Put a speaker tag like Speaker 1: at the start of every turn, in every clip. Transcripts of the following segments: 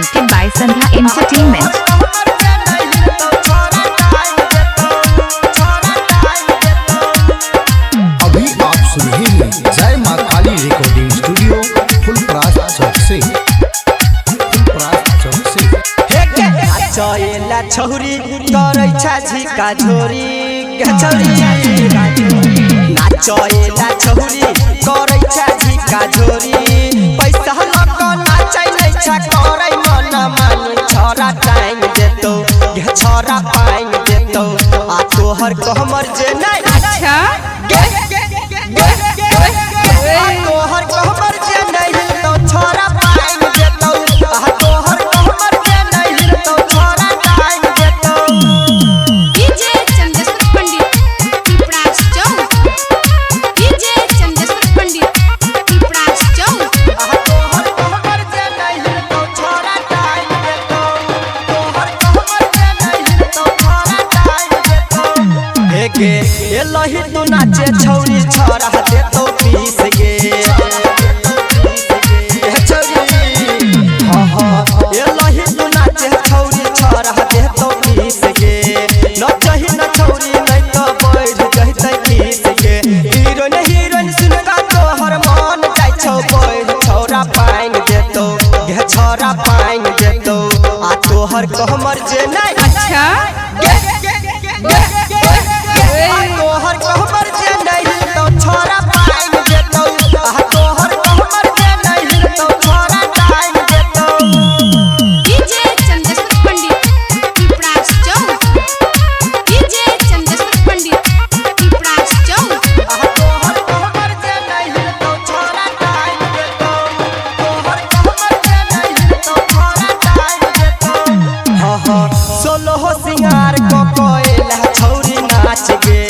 Speaker 1: presented by Sandhya Entertainment.
Speaker 2: अभी आप सुन रहे हैं जय मां काली रिकॉर्डिंग स्टूडियो फुलपरास चौक से।
Speaker 3: चला छौरी करै छ झिका झोरी छौरी नाचेला छौरी करै छ झिका झोरी पैसा लक नाचै नै छ करै मन मानी छोरा टाइम देतौ छोरा पाइन देतौ आ तोहर कहमर जे नै
Speaker 1: अच्छा
Speaker 3: तोहर कहमर जे नै हिलतौ छोरा पाइन देतौ आ तोहर कहमर जे नै हिलतौ छोरा टाइम देतौ।
Speaker 4: डीजे चंदेश्वर पंडित पिपरास चौक डीजे चंदेश्वर पंडित पिपरास चौक
Speaker 3: तोहर कहमर जे नै हिलतौ छोरा टाइम देतौ तोहर कहमर जे नै हिलतौ छोरा टाइम देतौ। हे गे ए लही तू नाचे छौरी छोरा देतौ पीस गे हे छौरी हां हां ए लही तू नाचे छौरी छोरा देतौ पीस गे नचही न छौरी नै त बढ़ जहितै पीस गे हीरोइन सुनका तोहर मन जाय छौ बढ़ छोरा पाइन देतौ गे छोरा पाइन देतौ आ तोहर कहमर जे नै
Speaker 1: अच्छा
Speaker 3: तोहर कहमर जे नै हिलतौ छोरा पाइन देतौ आ तोहर कहमर जे नै हिलतौ छोरा टाइम देतौ।
Speaker 4: डीजे चंदेश्वर पंडित पिपरास चौक डीजे चंदेश्वर पंडित पिपरास चौक
Speaker 3: तोहर कहमर जे नै हिलतौ छोरा टाइम देतौ तोहर कहमर जे नै हिलतौ छोरा टाइम देतौ। हां हां सोलो हो सिंगार को कोइला छौरी नाच गे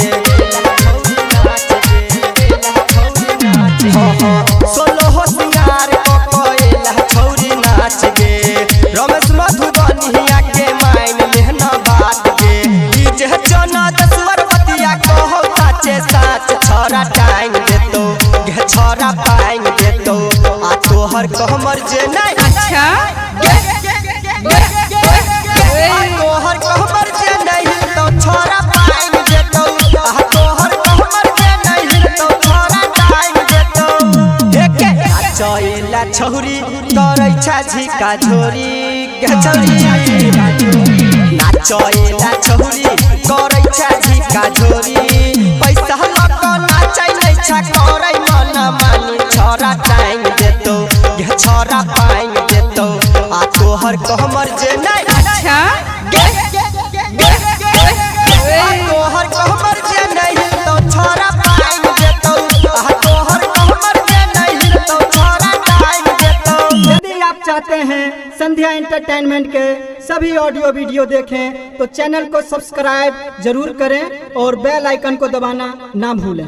Speaker 3: सोलो हो सिंगार को कोइला छौरी नाच गे रमेश मधुबनिया के माइन लेहना बात गे डीजे चना दसवर बतिया कहो साचे साच छोरा टाइम देतौ गे छोरा पाइन देतौ आ तोहर कहमर जे नै
Speaker 1: अच्छा
Speaker 3: तोहर कहमर जे नै हिलतौ छोरा पाइन देतौ आ तोहर कहमर जे नै हिलतौ छोरा टाइम देतौ। चला छौरी करै छ झिका झोरी छौरी नाचेला छौरी करै छ झिका झोरी पैसा लक नाचै नै छ करै मन मानी छोरा टाइम देतौ छोरा पाइन देतौ आ तोहर कहमर जे नै
Speaker 1: अच्छा
Speaker 3: तोहर कहमर जे नै हिलतौ छोरा पाइन देतौ आ तोहर कहमर जे नै हिलतौ छोरा टाइम देतौ।
Speaker 5: यदि आप चाहते हैं संध्या एंटरटेनमेंट के सभी ऑडियो वीडियो देखें तो चैनल को सब्सक्राइब जरूर करें और बेल आइकन को दबाना ना भूलें।